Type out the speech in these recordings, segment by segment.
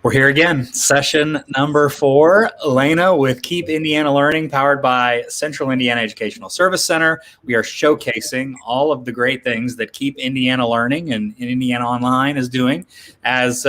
We're here again, session number 4. Elena with Keep Indiana Learning, powered by Central Indiana Educational Service Center. We are showcasing all of the great things that Keep Indiana Learning and Indiana Online is doing as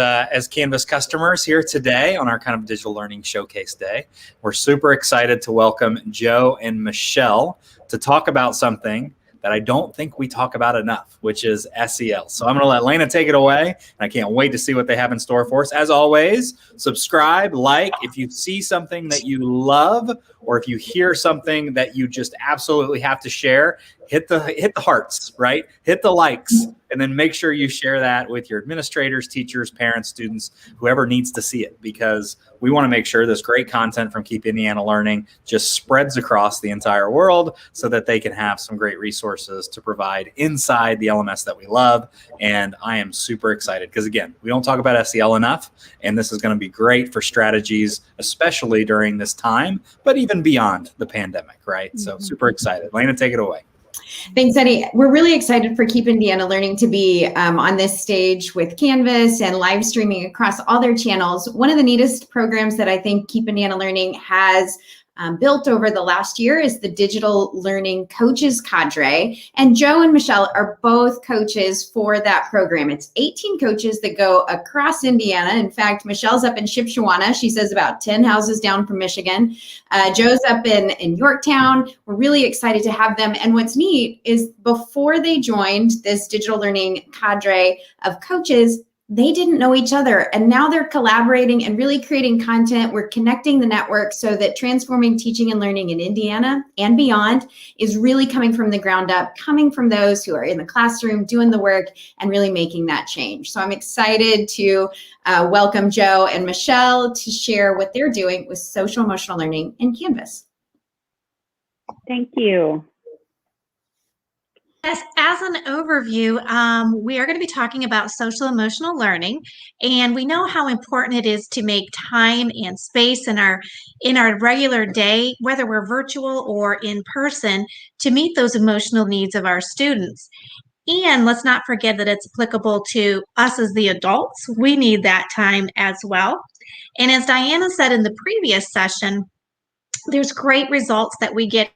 Canvas customers here today on our kind of digital learning showcase day. We're super excited to welcome Joe and Michelle to talk about something that I don't think we talk about enough, which is SEL. So I'm going to let Lena take it away, and I can't wait to see what they have in store for us. As always, subscribe, like. If you see something that you love, or if you hear something that you just absolutely have to share, hit the hearts, right? Hit the likes, and then make sure you share that with your administrators, teachers, parents, students, whoever needs to see it, because we want to make sure this great content from Keep Indiana Learning just spreads across the entire world so that they can have some great resources to provide inside the LMS that we love. And I am super excited because, again, we don't talk about SEL enough, and this is going to be great for strategies, especially during this time, but even beyond the pandemic, right? So super excited. Lena, take it away. Thanks, Eddie. We're really excited for Keep Indiana Learning to be on this stage with Canvas and live streaming across all their channels. One of the neatest programs that I think Keep Indiana Learning has built over the last year is the Digital Learning Coaches Cadre. And Joe and Michelle are both coaches for that program. It's 18 coaches that go across Indiana. In fact, Michelle's up in Shipshewana. She says about 10 houses down from Michigan. Joe's up in Yorktown. We're really excited to have them. And what's neat is before they joined this Digital Learning Cadre of coaches, they didn't know each other, and now they're collaborating and really creating content. We're connecting the network so that transforming teaching and learning in Indiana and beyond is really coming from the ground up, coming from those who are in the classroom doing the work and really making that change. So I'm excited to welcome Joe and Michelle to share what they're doing with social emotional learning in Canvas. Thank you. Yes, as an overview, we are going to be talking about social emotional learning, and we know how important it is to make time and space in our regular day, whether we're virtual or in person, to meet those emotional needs of our students. And let's not forget that it's applicable to us as the adults. We need that time as well. And as Diana said in the previous session, there's great results that we get.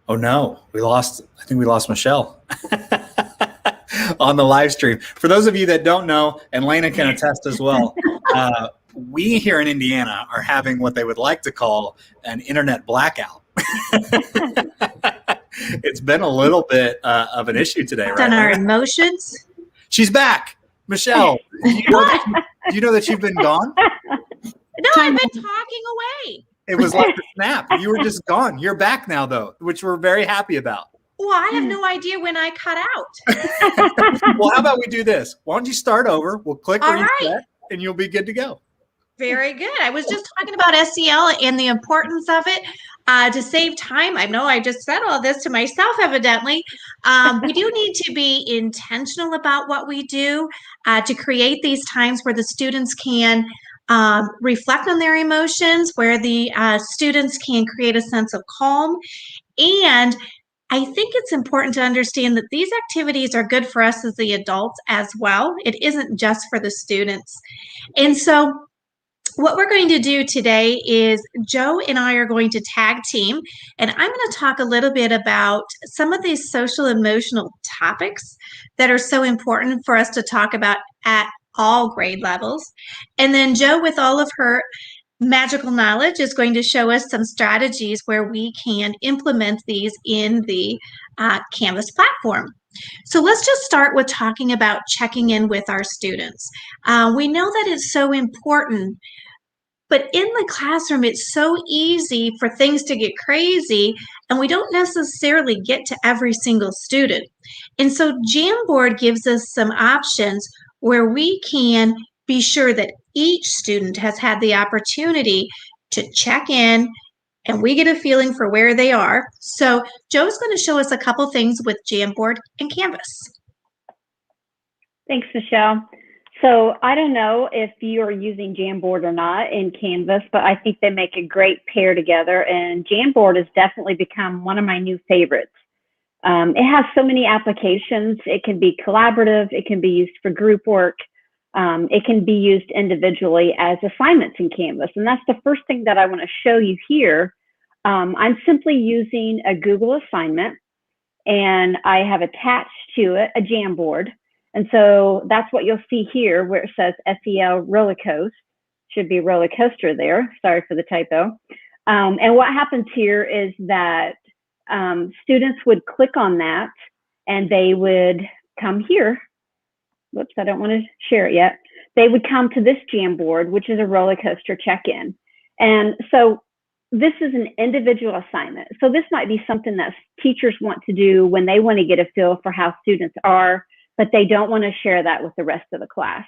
Oh no, I think we lost Michelle on the live stream. For those of you that don't know, and Lena can attest as well, we here in Indiana are having what they would like to call an internet blackout. It's been a little bit of an issue today, right? On our emotions. She's back. Michelle, do you know that you've been gone? No, I've been talking away. It was like a snap. You were just gone. You're back now, though, which we're very happy about. Well, I have no idea when I cut out. Well, how about we do this? Why don't you start over? We'll click All reset, right. And you'll be good to go. Very good. I was just talking about SEL and the importance of it to save time. I know I just said all this to myself, evidently. We do need to be intentional about what we do to create these times where the students can reflect on their emotions, where the students can create a sense of calm. And I think it's important to understand that these activities are good for us as the adults as well. It isn't just for the students. And so what we're going to do today is Joe and I are going to tag team, and I'm going to talk a little bit about some of these social emotional topics that are so important for us to talk about at all grade levels. And then Joe, with all of her magical knowledge, is going to show us some strategies where we can implement these in the Canvas platform. So let's just start with talking about checking in with our students. We know that it's so important, but in the classroom, it's so easy for things to get crazy, and we don't necessarily get to every single student. And so Jamboard gives us some options where we can be sure that each student has had the opportunity to check in, and we get a feeling for where they are. So Joe's going to show us a couple things with Jamboard and Canvas. Thanks, Michelle. So I don't know if you're using Jamboard or not in Canvas, but I think they make a great pair together. And Jamboard has definitely become one of my new favorites. It has so many applications. It can be collaborative. It can be used for group work. It can be used individually as assignments in Canvas. And that's the first thing that I want to show you here. I'm simply using a Google assignment, and I have attached to it a Jamboard. And so that's what you'll see here where it says SEL roller coaster. Should be roller coaster there. Sorry for the typo. And what happens here is that students would click on that and they would come here. Whoops, I don't want to share it yet. They would come to this Jamboard, which is a roller coaster check-in. And so this is an individual assignment. So this might be something that teachers want to do when they want to get a feel for how students are, but they don't want to share that with the rest of the class.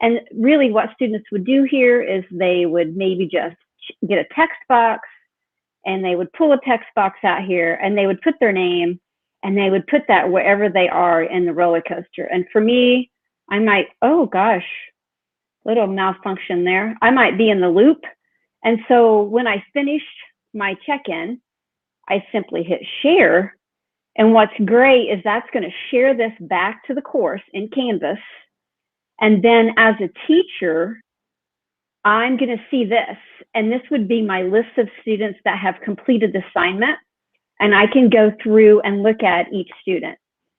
And really what students would do here is they would maybe just get a text box, and they would pull a text box out here, and they would put their name, and they would put that wherever they are in the roller coaster. And for me, I might, oh gosh, little malfunction there. I might be in the loop. And so when I finished my check-in, I simply hit share. And what's great is that's going to share this back to the course in Canvas. And then as a teacher, I'm going to see this. And this would be my list of students that have completed the assignment. And I can go through and look at each student.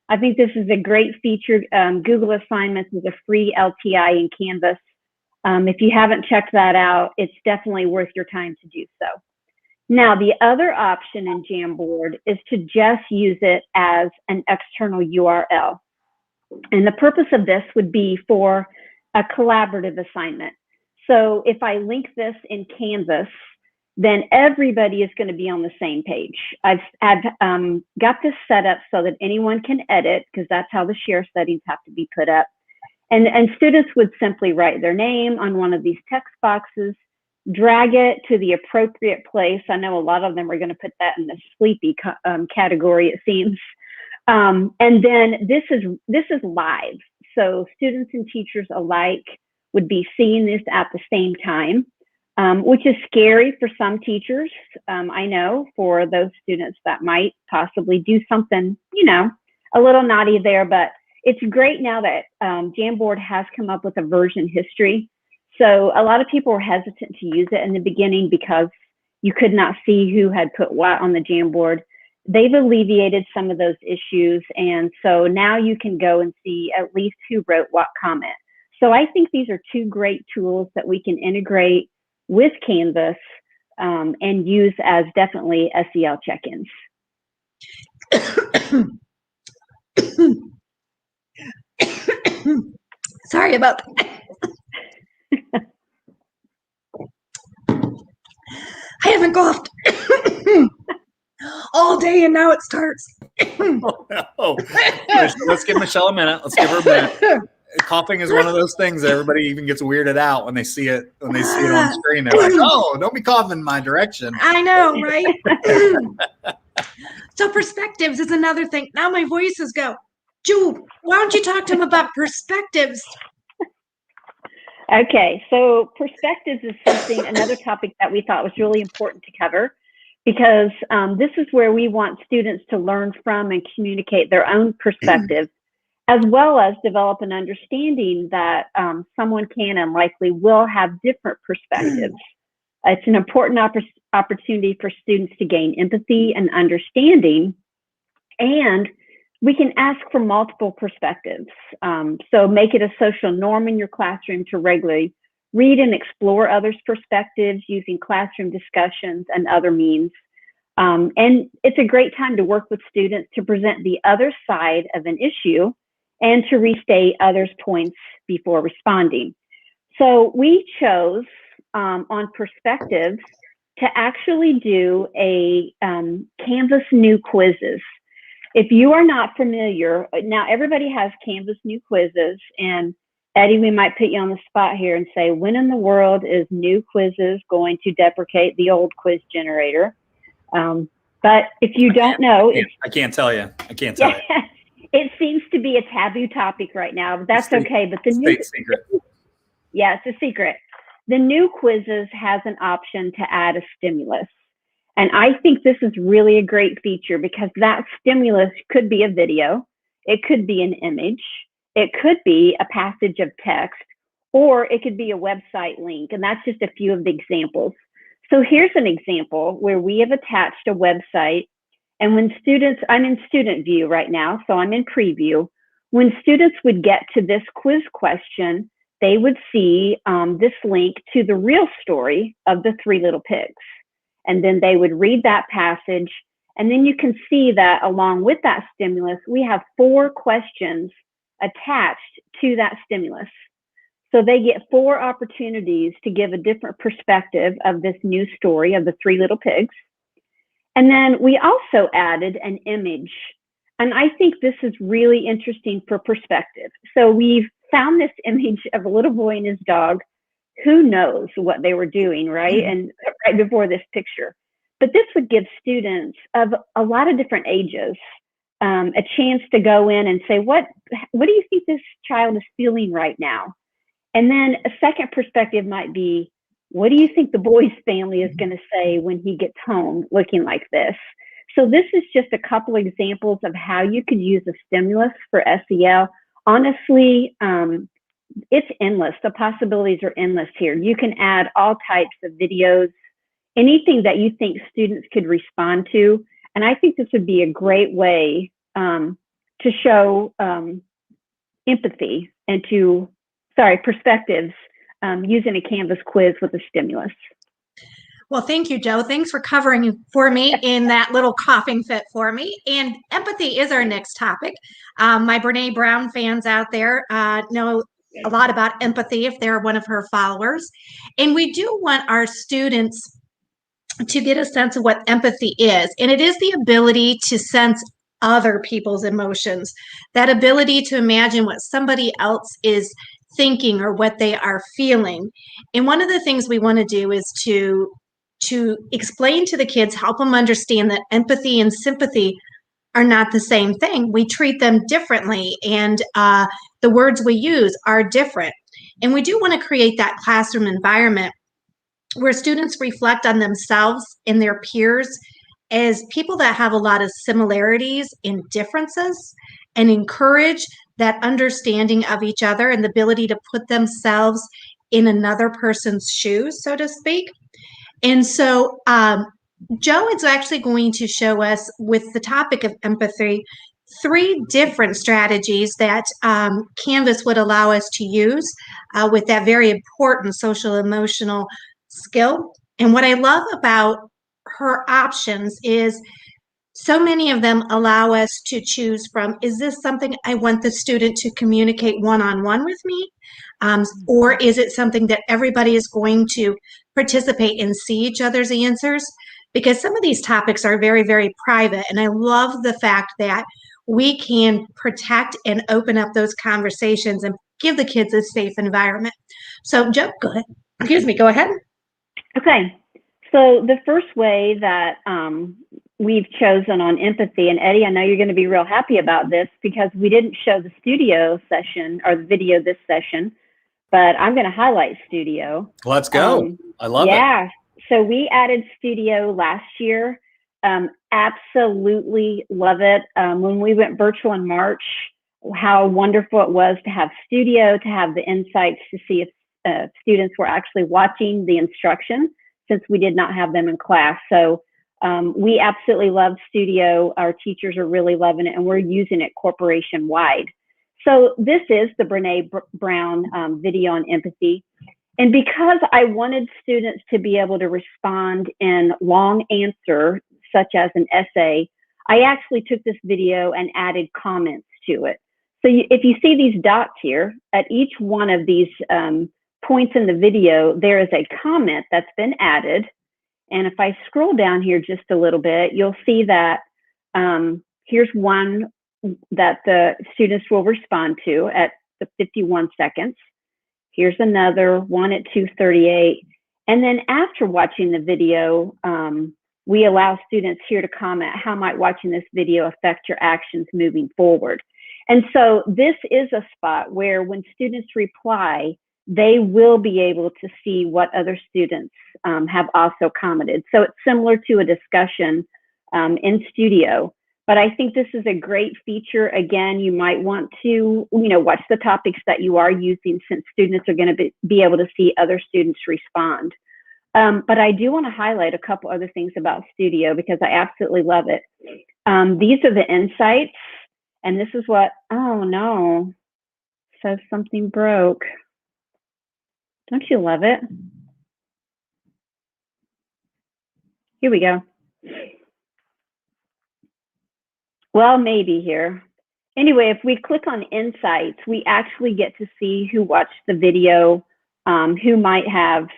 I think this is a great feature. Google Assignments is a free LTI in Canvas. If you haven't checked that out, it's definitely worth your time to do so. Now, the other option in Jamboard is to just use it as an external URL. And the purpose of this would be for a collaborative assignment. So if I link this in Canvas, then everybody is going to be on the same page. I've got this set up so that anyone can edit, because that's how the share settings have to be put up. And students would simply write their name on one of these text boxes, drag it to the appropriate place. I know a lot of them are going to put that in the sleepy category, it seems. And then this is live. So students and teachers alike would be seeing this at the same time, which is scary for some teachers. I know for those students that might possibly do something, a little naughty there, but it's great now that Jamboard has come up with a version history. So a lot of people were hesitant to use it in the beginning because you could not see who had put what on the Jamboard. They've alleviated some of those issues. And so now you can go and see at least who wrote what comment. So I think these are two great tools that we can integrate with Canvas and use as definitely SEL check-ins. Sorry about that. I haven't coughed all day, and now it starts. Oh, no. Let's give Michelle a minute. Let's give her a minute. Coughing is one of those things that everybody even gets weirded out when they see it on the screen. They're like, "Oh, don't be coughing in my direction." I know, right? So perspectives is another thing. Now my voices go. Jewel, why don't you talk to him about perspectives? Okay, so perspectives is another topic that we thought was really important to cover, because this is where we want students to learn from and communicate their own perspective, as well as develop an understanding that someone can and likely will have different perspectives. It's an important opportunity for students to gain empathy and understanding, and we can ask for multiple perspectives. So make it a social norm in your classroom to regularly read and explore others' perspectives using classroom discussions and other means. And it's a great time to work with students to present the other side of an issue and to restate others' points before responding. So we chose on perspectives to actually do a Canvas new quizzes. If you are not familiar, now everybody has Canvas new quizzes, and Eddie, we might put you on the spot here and say, when in the world is new quizzes going to deprecate the old quiz generator? But if you don't know, I can't tell you. I can't tell you. It seems to be a taboo topic right now, but that's okay. But the new secret. Yeah, it's a secret. The new quizzes has an option to add a stimulus. And I think this is really a great feature because that stimulus could be a video, it could be an image, it could be a passage of text, or it could be a website link. And that's just a few of the examples. So here's an example where we have attached a website. And when students, I'm in student view right now, so I'm in preview. When students would get to this quiz question, they would see this link to the real story of the Three Little Pigs. And then they would read that passage. And then you can see that along with that stimulus, we have 4 questions attached to that stimulus. So they get 4 opportunities to give a different perspective of this new story of the Three Little Pigs. And then we also added an image. And I think this is really interesting for perspective. So we've found this image of a little boy and his dog. Who knows what they were doing, right? And right before this picture. But this would give students of a lot of different ages a chance to go in and say, what do you think this child is feeling right now? And then a second perspective might be, what do you think the boy's family is going to say when he gets home looking like this? So this is just a couple examples of how you could use a stimulus for SEL. Honestly, it's endless. The possibilities are endless here. You can add all types of videos, anything that you think students could respond to. And I think this would be a great way to show empathy and perspectives using a Canvas quiz with a stimulus. Well, thank you, Joe. Thanks for covering for me in that little coughing fit for me. And empathy is our next topic. My Brene Brown fans out there know a lot about empathy if they're one of her followers. And we do want our students to get a sense of what empathy is. And it is the ability to sense other people's emotions, that ability to imagine what somebody else is thinking or what they are feeling. And one of the things we want to do is to explain to the kids, help them understand that empathy and sympathy are not the same thing. We treat them differently, and the words we use are different. And we do want to create that classroom environment where students reflect on themselves and their peers as people that have a lot of similarities and differences, and encourage that understanding of each other and the ability to put themselves in another person's shoes, so to speak. And so Joe is actually going to show us, with the topic of empathy, 3 different strategies that Canvas would allow us to use with that very important social emotional skill. And what I love about her options is so many of them allow us to choose from, is this something I want the student to communicate one-on-one with me? Or is it something that everybody is going to participate and see each other's answers? Because some of these topics are very, very private. And I love the fact that we can protect and open up those conversations and give the kids a safe environment. So Joe, go ahead. Go ahead. Okay. So the first way that we've chosen on empathy, and Eddie, I know you're going to be real happy about this because we didn't show the studio session or the video this session, but I'm going to highlight studio. Let's go. I love it. Yeah. So we added studio last year. Absolutely love it. When we went virtual in March, how wonderful it was to have studio, to have the insights to see if students were actually watching the instruction, since we did not have them in class. So we absolutely love studio. Our teachers are really loving it, and we're using it corporation wide. So this is the Brene Brown video on empathy. And because I wanted students to be able to respond in long answer, such as an essay, I actually took this video and added comments to it. So if you see these dots here, at each one of these points in the video, there is a comment that's been added. And if I scroll down here just a little bit, you'll see that here's one that the students will respond to at the 51 seconds. Here's another one at 2:38. And then after watching the video, we allow students here to comment, how might watching this video affect your actions moving forward? And so this is a spot where when students reply, they will be able to see what other students have also commented. So it's similar to a discussion in Studio. But I think this is a great feature. Again, you might want to, watch the topics that you are using, since students are going to be able to see other students respond. But I do want to highlight a couple other things about Studio because I absolutely love it. These are the insights, and this is what, oh no, says something broke. Don't you love it? Here we go. Well, maybe here. Anyway, if we click on Insights, we actually get to see who watched the video, who might have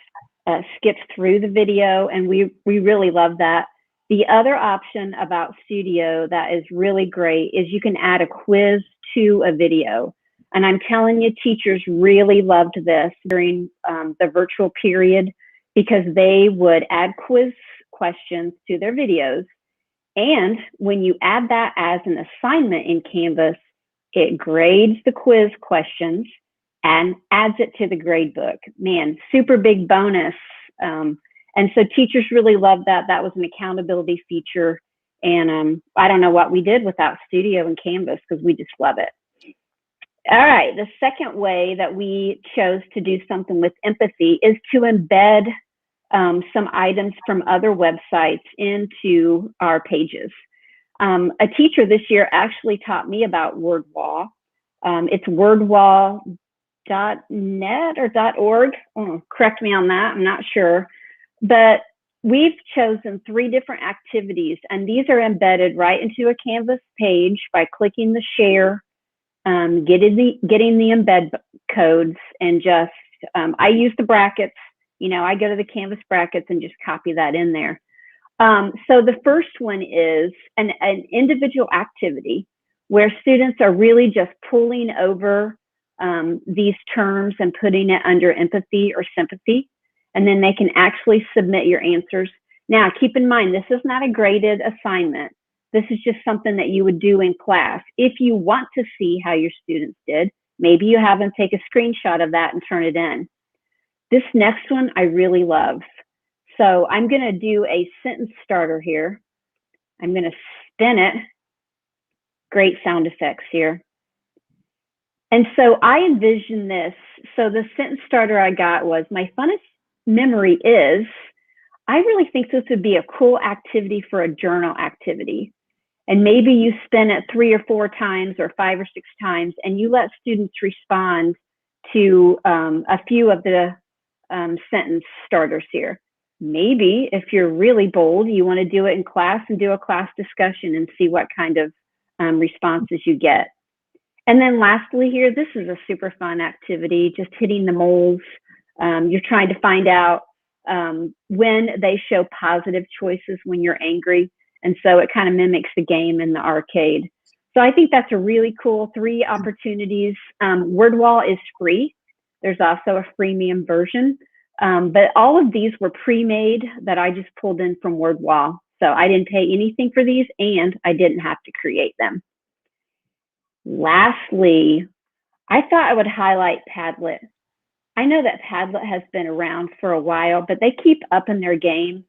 skipped through the video, and we really love that. The other option about Studio that is really great is you can add a quiz to a video. And I'm telling you, teachers really loved this during the virtual period, because they would add quiz questions to their videos. And when you add that as an assignment in Canvas, it grades the quiz questions and adds it to the grade book. Man, super big bonus. And so teachers really loved that. That was an accountability feature. And I don't know what we did without Studio and Canvas, because we just love it. All right, the second way that we chose to do something with empathy is to embed some items from other websites into our pages. A teacher this year actually taught me about WordWall. It's wordwall.net or .org. Oh, correct me on that, I'm not sure. But we've chosen 3 different activities, and these are embedded right into a Canvas page by clicking the share, getting the embed codes, and just, I use the brackets. I go to the Canvas brackets and just copy that in there. So the first one is an individual activity where students are really just pulling over these terms and putting it under empathy or sympathy, and then they can actually submit your answers. Now, keep in mind, this is not a graded assignment. This is just something that you would do in class. If you want to see how your students did, maybe you have them take a screenshot of that and turn it in. This next one I really love. So I'm going to do a sentence starter here. I'm going to spin it. Great sound effects here. And so I envision this. So the sentence starter I got was, my funnest memory is, I really think this would be a cool activity for a journal activity. And maybe you spin it 3 or 4 times or 5 or 6 times, and you let students respond to a few of the sentence starters here. Maybe if you're really bold, you want to do it in class and do a class discussion and see what kind of responses you get. And then lastly here, this is a super fun activity, just hitting the moles. You're trying to find out when they show positive choices when you're angry. And so it kind of mimics the game in the arcade. So I think that's a really cool 3 opportunities. WordWall is free. There's also a freemium version. But all of these were pre-made that I just pulled in from WordWall. So I didn't pay anything for these, and I didn't have to create them. Lastly, I thought I would highlight Padlet. I know that Padlet has been around for a while, but they keep upping their game.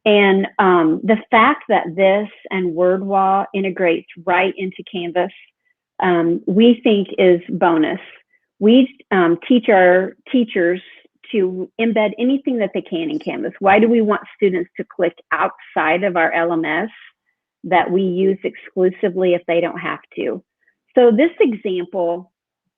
And the fact that this and WordWall integrates right into Canvas, we think is bonus. We teach our teachers to embed anything that they can in Canvas. Why do we want students to click outside of our LMS that we use exclusively if they don't have to? So this example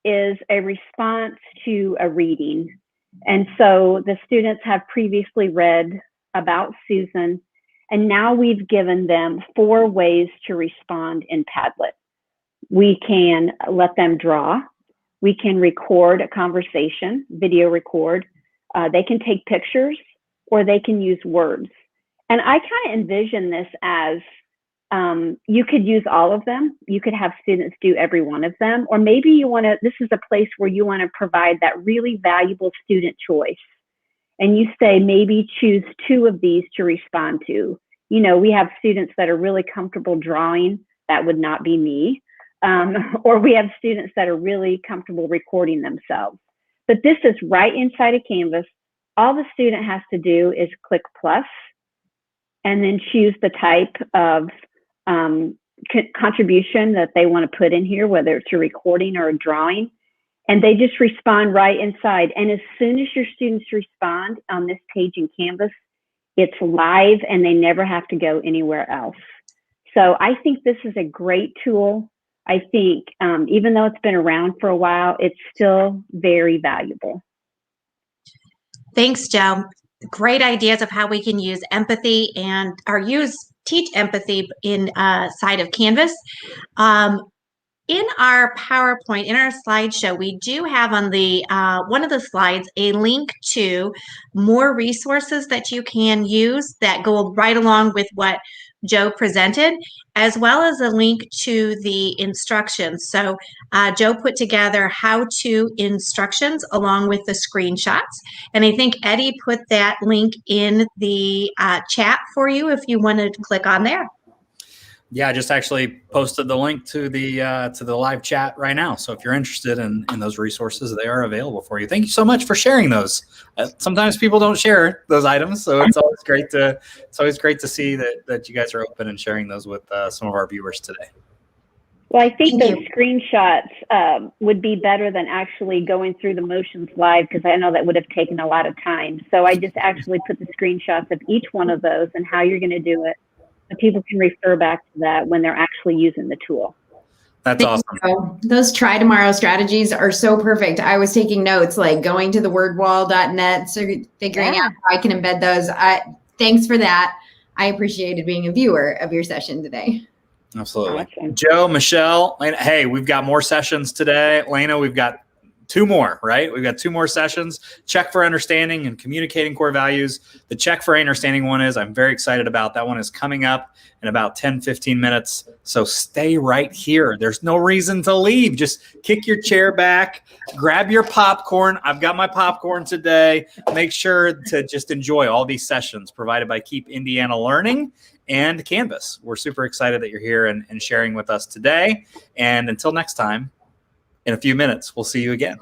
is a response to a reading. And so the students have previously read about Susan, and now we've given them 4 ways to respond in Padlet. We can let them draw. We can record a conversation, video record. They can take pictures, or they can use words. And I kind of envision this as you could use all of them. You could have students do every one of them, or maybe you want to, this is a place where you want to provide that really valuable student choice. And you say, maybe choose 2 of these to respond to. We have students that are really comfortable drawing. That would not be me. or we have students that are really comfortable recording themselves. But this is right inside of Canvas. All the student has to do is click plus and then choose the type of contribution that they want to put in here, whether it's a recording or a drawing, and they just respond right inside. And as soon as your students respond on this page in Canvas, it's live and they never have to go anywhere else. So I think this is a great tool. I think even though it's been around for a while, it's still very valuable. Thanks, Joe. Great ideas of how we can use empathy and teach empathy inside of Canvas. In our PowerPoint, in our slideshow, we do have on the one of the slides a link to more resources that you can use that go right along with what Joe presented, as well as a link to the instructions. So Joe put together how-to instructions along with the screenshots. And I think Eddie put that link in the chat for you if you want to click on there. Yeah, I just actually posted the link to the live chat right now. So if you're interested in those resources, they are available for you. Thank you so much for sharing those. Sometimes people don't share those items, so it's always great to see that you guys are open and sharing those with some of our viewers today. Well, I think those screenshots would be better than actually going through the motions live, because I know that would have taken a lot of time. So I just actually put the screenshots of each one of those and how you're going to do it. So people can refer back to that when they're actually using the tool. That's awesome. Those try tomorrow strategies are so perfect. I was taking notes, like going to the wordwall.net, so figuring out how I can embed those. Thanks for that. I appreciated being a viewer of your session today. Absolutely. Awesome. Joe, Michelle, Lena, hey, we've got more sessions today. Lena, we've got 2 more, right? We've got 2 more sessions. Check for understanding and communicating core values. The check for understanding one I'm very excited about. That one is coming up in about 10, 15 minutes. So stay right here. There's no reason to leave. Just kick your chair back, grab your popcorn. I've got my popcorn today. Make sure to just enjoy all these sessions provided by Keep Indiana Learning and Canvas. We're super excited that you're here and sharing with us today. And until next time, in a few minutes, we'll see you again.